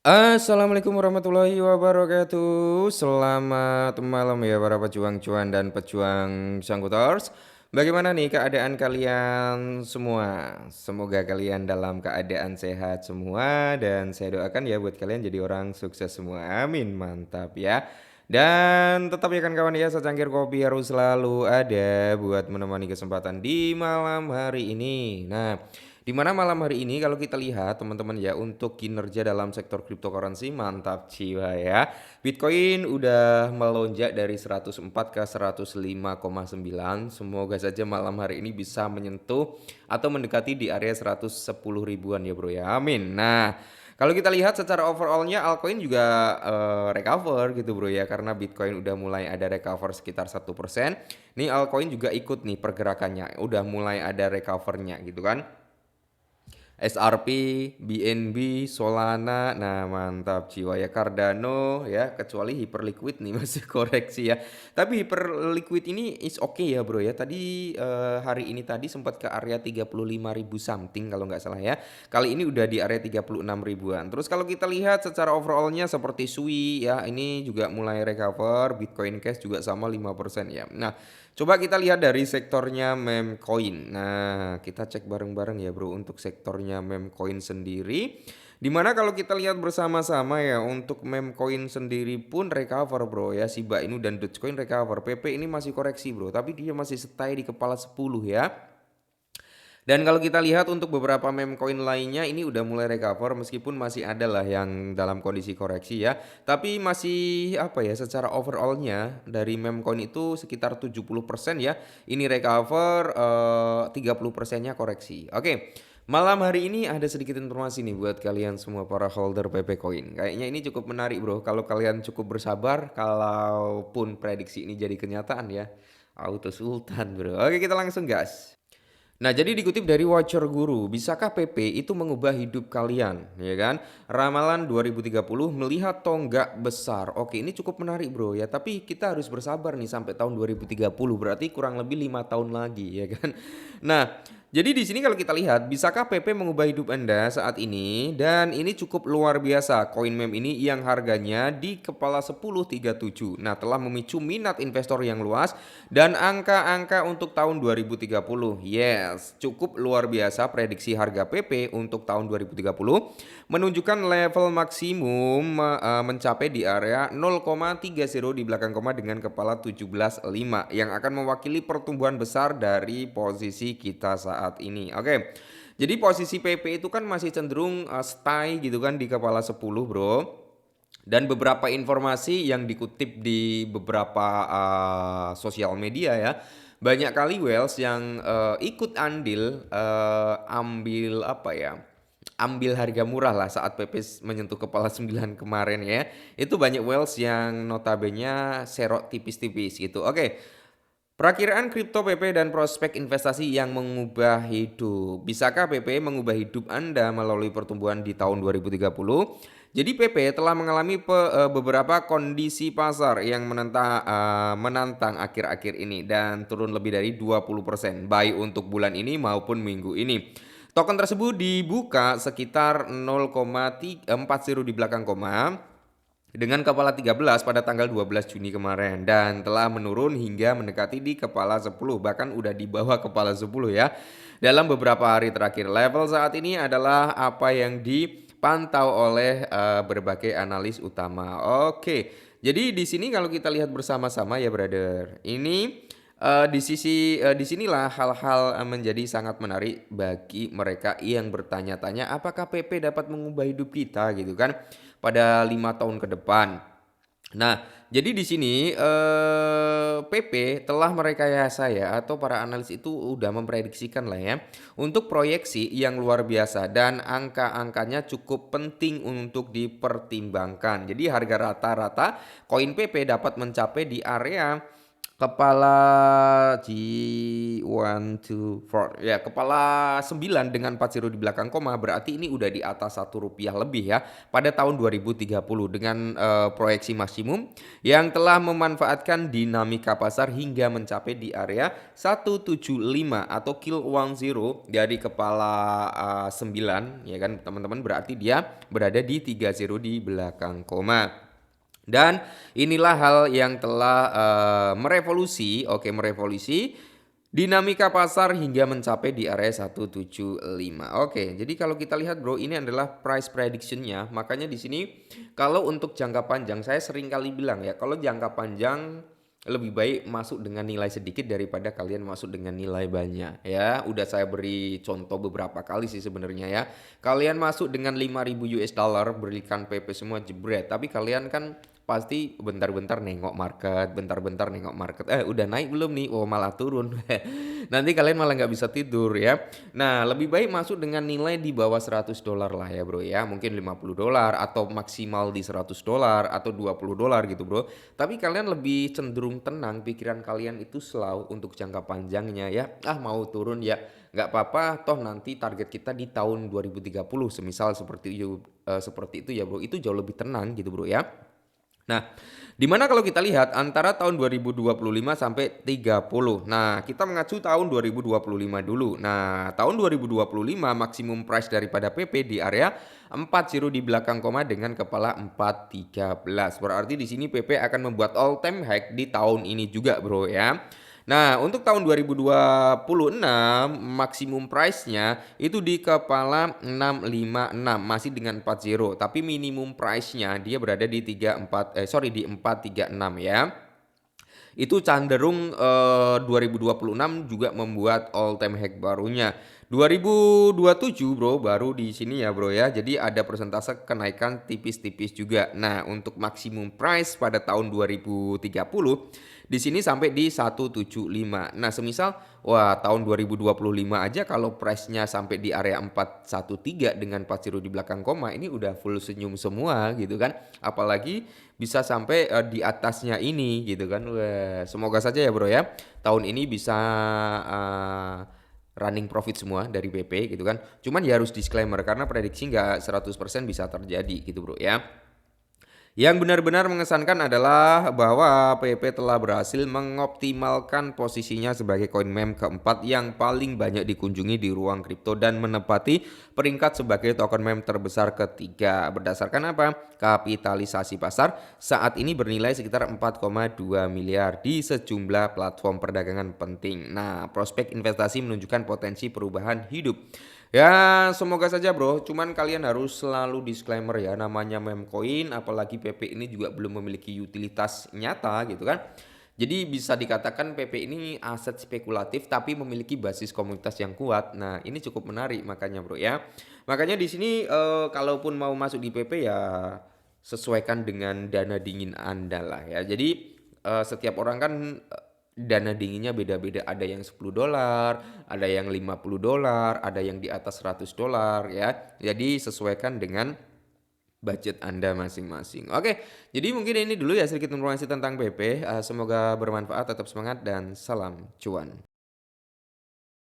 Assalamualaikum warahmatullahi wabarakatuh. Selamat malam ya para pejuang cuan dan pejuang sangkutors. Bagaimana nih keadaan kalian semua? Semoga kalian dalam keadaan sehat semua dan saya doakan ya buat kalian jadi orang sukses semua. Amin, mantap ya. Dan tetap ya kan kawan ya, secangkir kopi harus selalu ada buat menemani kesempatan di malam hari ini. Nah, di mana malam hari ini kalau kita lihat teman-teman ya untuk kinerja dalam sektor cryptocurrency mantap jiwa ya. Bitcoin udah melonjak dari 104 ke 105,9. Semoga saja malam hari ini bisa menyentuh atau mendekati di area 110 ribuan ya bro ya. Amin. Nah, kalau kita lihat secara overallnya altcoin juga recover gitu bro ya, karena Bitcoin udah mulai ada recover sekitar 1%. Nih altcoin juga ikut nih pergerakannya, udah mulai ada recovernya gitu kan. SRP, BNB, Solana, nah mantap jiwa ya, Cardano ya, kecuali hyperliquid nih masih koreksi ya. Tapi hyperliquid ini is okay ya bro ya. Tadi hari ini tadi sempat ke area 35.000 something kalau nggak salah ya. Kali ini udah di area 36 ribuan. Terus kalau kita lihat secara overallnya seperti SUI ya, ini juga mulai recover, Bitcoin Cash juga sama 5% ya. Nah, coba kita lihat dari sektornya meme coin. Nah, kita cek bareng-bareng ya bro untuk sektornya meme coin sendiri. Dimana kalau kita lihat bersama-sama ya untuk meme coin sendiri pun recover bro ya. Shiba Inu dan Dogecoin recover. PP ini masih koreksi bro, tapi dia masih stay di kepala 10 ya. Dan kalau kita lihat untuk beberapa meme coin lainnya ini udah mulai recover meskipun masih ada lah yang dalam kondisi koreksi ya. Tapi masih apa ya, secara overallnya dari meme coin itu sekitar 70% ya. Ini recover, 30%-nya koreksi. Oke. Malam hari ini ada sedikit informasi nih buat kalian semua para holder PP Coin. Kayaknya ini cukup menarik bro. Kalau kalian cukup bersabar, kalaupun prediksi ini jadi kenyataan ya. Auto Sultan bro. Oke, kita langsung gas. Nah, jadi dikutip dari Watcher Guru, bisakah PP itu mengubah hidup kalian, ya kan? Ramalan 2030 melihat tonggak besar. Oke, ini cukup menarik, Bro, ya. Tapi kita harus bersabar nih sampai tahun 2030, berarti kurang lebih 5 tahun lagi, ya kan? Nah, jadi di sini kalau kita lihat, bisakah PP mengubah hidup Anda saat ini? Dan ini cukup luar biasa. Koin meme ini yang harganya di kepala 10,37. Nah, telah memicu minat investor yang luas dan angka-angka untuk tahun 2030. Yes, cukup luar biasa prediksi harga PP untuk tahun 2030 menunjukkan level maksimum mencapai di area 0,30 di belakang koma dengan kepala 17,5 yang akan mewakili pertumbuhan besar dari posisi kita saat ini. Oke. Jadi posisi PP itu kan masih cenderung stay gitu kan di kepala 10, Bro. Dan beberapa informasi yang dikutip di beberapa sosial media ya, banyak kali whales yang ikut andil ambil apa ya, ambil harga murah lah saat PP menyentuh kepala 9 kemarin ya. Itu banyak whales yang notabene serok tipis-tipis gitu. Oke. Perakiraan kripto PP dan prospek investasi yang mengubah hidup. Bisakah PP mengubah hidup Anda melalui pertumbuhan di tahun 2030? Jadi PP telah mengalami beberapa kondisi pasar yang menantang akhir-akhir ini dan turun lebih dari 20% baik untuk bulan ini maupun minggu ini. Token tersebut dibuka sekitar 0,40 di belakang koma dengan kepala 13 pada tanggal 12 Juni kemarin dan telah menurun hingga mendekati di kepala 10, bahkan udah di bawah kepala 10 ya. Dalam beberapa hari terakhir level saat ini adalah apa yang dipantau oleh berbagai analis utama. Oke. Jadi di sini kalau kita lihat bersama-sama ya brother. Ini di sinilah hal-hal menjadi sangat menarik bagi mereka yang bertanya-tanya apakah PP dapat mengubah hidup kita gitu kan pada 5 tahun ke depan. Nah, jadi di sini PP telah merekayasa ya atau para analis itu udah memprediksikan lah ya untuk proyeksi yang luar biasa dan angka-angkanya cukup penting untuk dipertimbangkan. Jadi harga rata-rata koin PP dapat mencapai di area Kepala G one two four ya kepala 9 dengan 4 zero di belakang koma berarti ini udah di atas Rp1 lebih ya pada tahun 2030 dengan proyeksi maksimum yang telah memanfaatkan dinamika pasar hingga mencapai di area 175 atau kill 10 dari kepala 9 ya kan teman-teman berarti dia berada di 3 zero di belakang koma. Dan inilah hal yang telah merevolusi dinamika pasar hingga mencapai di area 175. Oke, jadi kalau kita lihat bro, ini adalah price prediction-nya. Makanya di sini kalau untuk jangka panjang saya sering kali bilang ya, kalau jangka panjang lebih baik masuk dengan nilai sedikit daripada kalian masuk dengan nilai banyak ya. Udah saya beri contoh beberapa kali sih sebenarnya ya. Kalian masuk dengan 5.000 US dollar berikan PP semua jebret, tapi kalian kan pasti bentar-bentar nengok market, bentar-bentar nengok market. Udah naik belum nih? Oh malah turun. Nanti kalian malah nggak bisa tidur ya. Nah, lebih baik masuk dengan nilai di bawah 100 dolar lah ya bro ya. Mungkin 50 dolar atau maksimal di 100 dolar atau 20 dolar gitu bro. Tapi kalian lebih cenderung tenang, pikiran kalian itu slow untuk jangka panjangnya ya. Mau turun ya nggak apa-apa, toh nanti target kita di tahun 2030 semisal seperti itu ya bro. Itu jauh lebih tenang gitu bro ya. Nah, dimana kalau kita lihat antara tahun 2025 sampai 30. Nah, kita mengacu tahun 2025 dulu. Nah, tahun 2025 maksimum price daripada PP di area 40 di belakang koma dengan kepala 413. Berarti di sini PP akan membuat all time high di tahun ini juga, bro ya. Nah, untuk tahun 2026 maksimum price-nya itu di kepala 656 masih dengan 40, tapi minimum price-nya dia berada di 436 ya. Itu cenderung 2026 juga membuat all time high barunya. 2027 bro baru di sini ya bro ya. Jadi ada persentase kenaikan tipis-tipis juga. Nah, untuk maksimum price pada tahun 2030 di sini sampai di 175. Nah, semisal wah tahun 2025 aja kalau price-nya sampai di area 413 dengan 40 di belakang koma ini udah full senyum semua gitu kan. Apalagi bisa sampai di atasnya ini gitu kan. Wah, semoga saja ya bro ya. Tahun ini bisa running profit semua dari PP gitu kan. Cuman ya harus disclaimer karena prediksi nggak 100% bisa terjadi gitu bro ya. Yang benar-benar mengesankan adalah bahwa PP telah berhasil mengoptimalkan posisinya sebagai koin meme keempat yang paling banyak dikunjungi di ruang kripto dan menempati peringkat sebagai token meme terbesar ketiga. Berdasarkan apa? Kapitalisasi pasar saat ini bernilai sekitar 4,2 miliar di sejumlah platform perdagangan penting. Nah, prospek investasi menunjukkan potensi perubahan hidup. Ya, semoga saja bro. Cuman kalian harus selalu disclaimer ya. Namanya meme coin, apalagi PP ini juga belum memiliki utilitas nyata gitu kan. Jadi bisa dikatakan PP ini aset spekulatif tapi memiliki basis komunitas yang kuat. Nah, ini cukup menarik makanya bro ya. Makanya di sini kalaupun mau masuk di PP ya sesuaikan dengan dana dingin Anda lah ya. Jadi setiap orang kan dana dinginnya beda-beda, ada yang 10 dolar, ada yang 50 dolar, ada yang di atas 100 dolar ya. Jadi sesuaikan dengan budget Anda masing-masing. Oke, jadi mungkin ini dulu ya sedikit informasi tentang PP. Semoga bermanfaat, tetap semangat dan salam cuan.